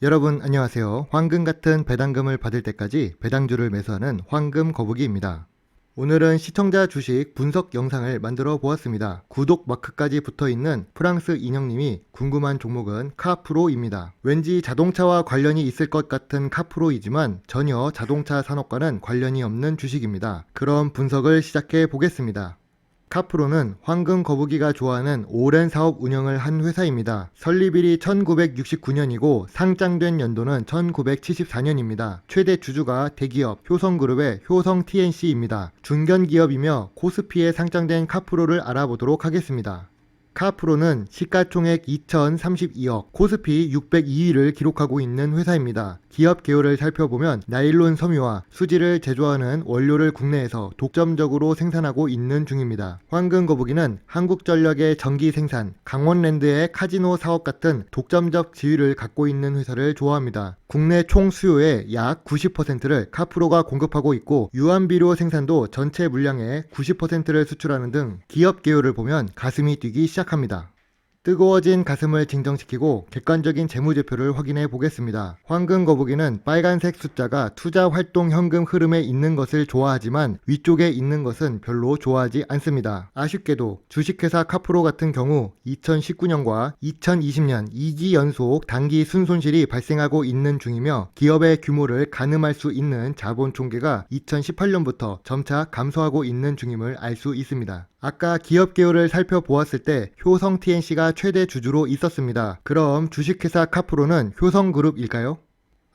여러분 안녕하세요. 황금 같은 배당금을 받을 때까지 배당주를 매수하는 황금 거북이입니다. 오늘은 시청자 주식 분석 영상을 만들어 보았습니다. 구독 마크까지 붙어 있는 프랑스 인형님이 궁금한 종목은 카프로입니다. 왠지 자동차와 관련이 있을 것 같은 카프로이지만 전혀 자동차 산업과는 관련이 없는 주식입니다. 그럼 분석을 시작해 보겠습니다. 카프로는 황금 거북이가 좋아하는 오랜 사업 운영을 한 회사입니다. 설립일이 1969년이고 상장된 연도는 1974년입니다. 최대 주주가 대기업 효성그룹의 효성 TNC입니다. 중견기업이며 코스피에 상장된 카프로를 알아보도록 하겠습니다. 카프로는 시가총액 2032억, 코스피 602위를 기록하고 있는 회사입니다. 기업 개요를 살펴보면 나일론 섬유와 수지를 제조하는 원료를 국내에서 독점적으로 생산하고 있는 중입니다. 황금 거북이는 한국전력의 전기 생산, 강원랜드의 카지노 사업 같은 독점적 지위를 갖고 있는 회사를 좋아합니다. 국내 총 수요의 약 90%를 카프로가 공급하고 있고 유한비료 생산도 전체 물량의 90%를 수출하는 등 기업 개요를 보면 가슴이 뛰기 시작합니다. 뜨거워진 가슴을 진정시키고 객관적인 재무제표를 확인해 보겠습니다. 황금 거북이는 빨간색 숫자가 투자 활동 현금 흐름에 있는 것을 좋아하지만 위쪽에 있는 것은 별로 좋아하지 않습니다. 아쉽게도 주식회사 카프로 같은 경우 2019년과 2020년 2기 연속 단기 순손실이 발생하고 있는 중이며 기업의 규모를 가늠할 수 있는 자본 총계가 2018년부터 점차 감소하고 있는 중임을 알 수 있습니다. 아까 기업 개요를 살펴보았을 때 효성 TNC가 최대 주주로 있었습니다. 그럼 주식회사 카프로는 효성그룹일까요?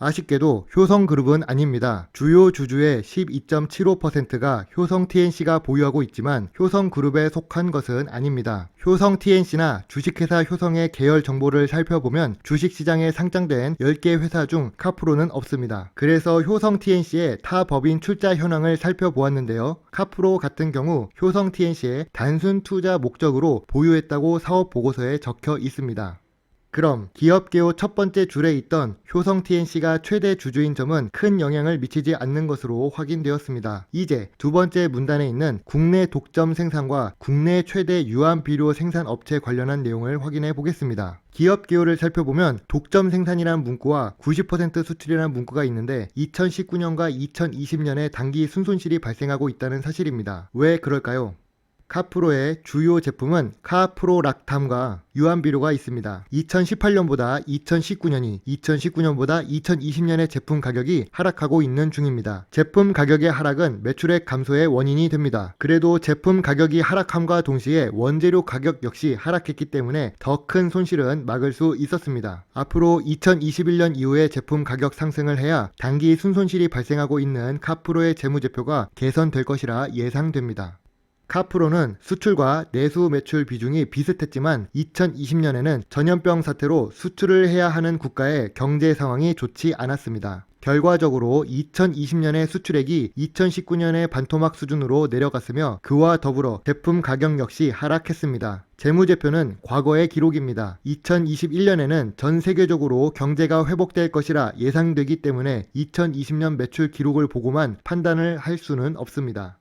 아쉽게도 효성그룹은 아닙니다. 주요 주주의 12.75%가 효성 TNC가 보유하고 있지만 효성그룹에 속한 것은 아닙니다. 효성 TNC나 주식회사 효성의 계열 정보를 살펴보면 주식시장에 상장된 10개 회사 중 카프로는 없습니다. 그래서 효성 TNC의 타 법인 출자 현황을 살펴보았는데요. 카프로 같은 경우 효성 TNC의 단순 투자 목적으로 보유했다고 사업 보고서에 적혀 있습니다. 그럼 기업 개요 첫 번째 줄에 있던 효성 TNC가 최대 주주인 점은 큰 영향을 미치지 않는 것으로 확인되었습니다. 이제 두 번째 문단에 있는 국내 독점 생산과 국내 최대 유한비료 생산 업체 관련한 내용을 확인해 보겠습니다. 기업 개요를 살펴보면 독점 생산이란 문구와 90% 수출이라는 문구가 있는데 2019년과 2020년에 단기 순손실이 발생하고 있다는 사실입니다. 왜 그럴까요? 카프로의 주요 제품은 카프로락탐과 유한비료가 있습니다. 2018년보다 2019년이 2019년보다 2020년의 제품 가격이 하락하고 있는 중입니다. 제품 가격의 하락은 매출액 감소의 원인이 됩니다. 그래도 제품 가격이 하락함과 동시에 원재료 가격 역시 하락했기 때문에 더 큰 손실은 막을 수 있었습니다. 앞으로 2021년 이후에 제품 가격 상승을 해야 단기 순손실이 발생하고 있는 카프로의 재무제표가 개선될 것이라 예상됩니다. 카프로는 수출과 내수 매출 비중이 비슷했지만 2020년에는 전염병 사태로 수출을 해야 하는 국가의 경제 상황이 좋지 않았습니다. 결과적으로 2020년의 수출액이 2019년의 반토막 수준으로 내려갔으며 그와 더불어 제품 가격 역시 하락했습니다. 재무제표는 과거의 기록입니다. 2021년에는 전 세계적으로 경제가 회복될 것이라 예상되기 때문에 2020년 매출 기록을 보고만 판단을 할 수는 없습니다.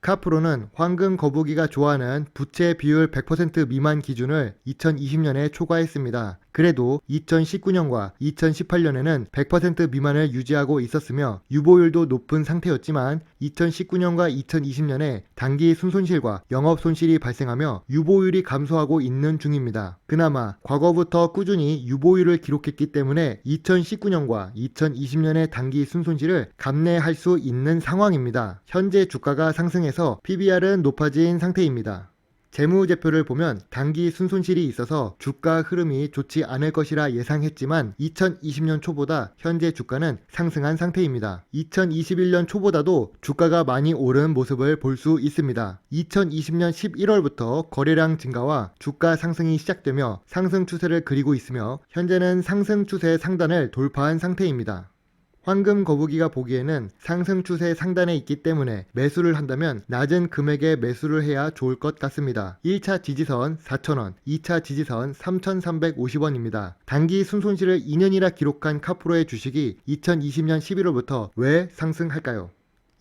카프로는 황금 거북이가 좋아하는 부채 비율 100% 미만 기준을 2020년에 초과했습니다. 그래도 2019년과 2018년에는 100% 미만을 유지하고 있었으며 유보율도 높은 상태였지만 2019년과 2020년에 단기 순손실과 영업 손실이 발생하며 유보율이 감소하고 있는 중입니다. 그나마 과거부터 꾸준히 유보율을 기록했기 때문에 2019년과 2020년의 단기 순손실을 감내할 수 있는 상황입니다. 현재 주가가 상승해서 PBR은 높아진 상태입니다. 재무제표를 보면 단기 순손실이 있어서 주가 흐름이 좋지 않을 것이라 예상했지만 2020년 초보다 현재 주가는 상승한 상태입니다. 2021년 초보다도 주가가 많이 오른 모습을 볼 수 있습니다. 2020년 11월부터 거래량 증가와 주가 상승이 시작되며 상승 추세를 그리고 있으며 현재는 상승 추세 상단을 돌파한 상태입니다. 황금 거북이가 보기에는 상승 추세 상단에 있기 때문에 매수를 한다면 낮은 금액에 매수를 해야 좋을 것 같습니다. 1차 지지선 4,000원, 2차 지지선 3,350원입니다. 단기 순손실을 2년이나 기록한 카프로의 주식이 2020년 11월부터 왜 상승할까요?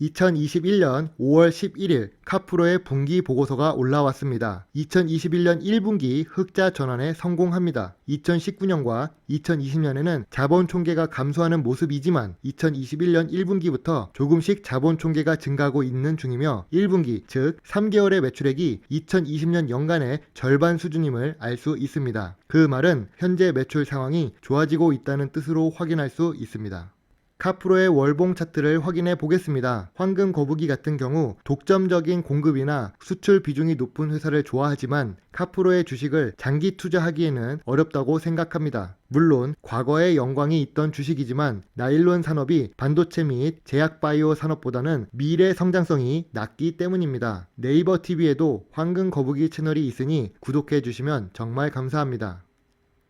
2021년 5월 11일 카프로의 분기 보고서가 올라왔습니다. 2021년 1분기 흑자 전환에 성공합니다. 2019년과 2020년에는 자본 총계가 감소하는 모습이지만 2021년 1분기부터 조금씩 자본 총계가 증가하고 있는 중이며 1분기 즉 3개월의 매출액이 2020년 연간의 절반 수준임을 알 수 있습니다. 그 말은 현재 매출 상황이 좋아지고 있다는 뜻으로 확인할 수 있습니다. 카프로의 월봉 차트를 확인해 보겠습니다. 황금 거북이 같은 경우 독점적인 공급이나 수출 비중이 높은 회사를 좋아하지만 카프로의 주식을 장기 투자하기에는 어렵다고 생각합니다. 물론 과거에 영광이 있던 주식이지만 나일론 산업이 반도체 및 제약 바이오 산업보다는 미래 성장성이 낮기 때문입니다. 네이버 TV에도 황금 거북이 채널이 있으니 구독해 주시면 정말 감사합니다.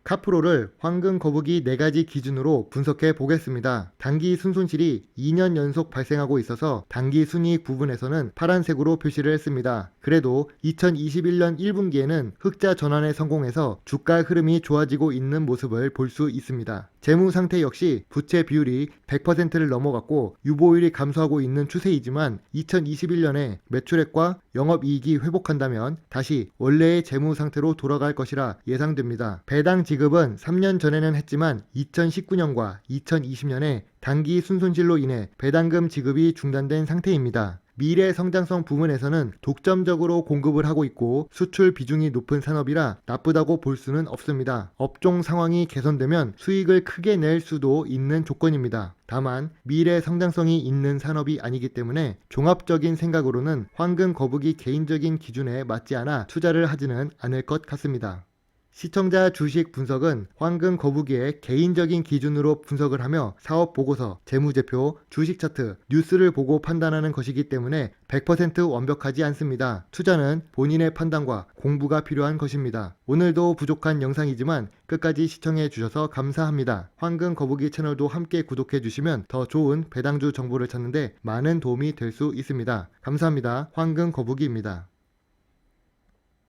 카프로를 황금 거북이 4가지 기준으로 분석해 보겠습니다. 단기 순손실이 2년 연속 발생하고 있어서 단기 순이익 부분에서는 파란색으로 표시를 했습니다. 그래도 2021년 1분기에는 흑자 전환에 성공해서 주가 흐름이 좋아지고 있는 모습을 볼 수 있습니다. 재무 상태 역시 부채 비율이 100%를 넘어갔고 유보율이 감소하고 있는 추세이지만 2021년에 매출액과 영업이익이 회복한다면 다시 원래의 재무 상태로 돌아갈 것이라 예상됩니다. 배당 지급은 3년 전에는 했지만 2019년과 2020년에 단기 순손실로 인해 배당금 지급이 중단된 상태입니다. 미래 성장성 부문에서는 독점적으로 공급을 하고 있고 수출 비중이 높은 산업이라 나쁘다고 볼 수는 없습니다. 업종 상황이 개선되면 수익을 크게 낼 수도 있는 조건입니다. 다만 미래 성장성이 있는 산업이 아니기 때문에 종합적인 생각으로는 황금 거북이 개인적인 기준에 맞지 않아 투자를 하지는 않을 것 같습니다. 시청자 주식 분석은 황금 거북이의 개인적인 기준으로 분석을 하며 사업 보고서, 재무제표, 주식 차트, 뉴스를 보고 판단하는 것이기 때문에 100% 완벽하지 않습니다. 투자는 본인의 판단과 공부가 필요한 것입니다. 오늘도 부족한 영상이지만 끝까지 시청해 주셔서 감사합니다. 황금 거북이 채널도 함께 구독해 주시면 더 좋은 배당주 정보를 찾는데 많은 도움이 될 수 있습니다. 감사합니다. 황금 거북이입니다.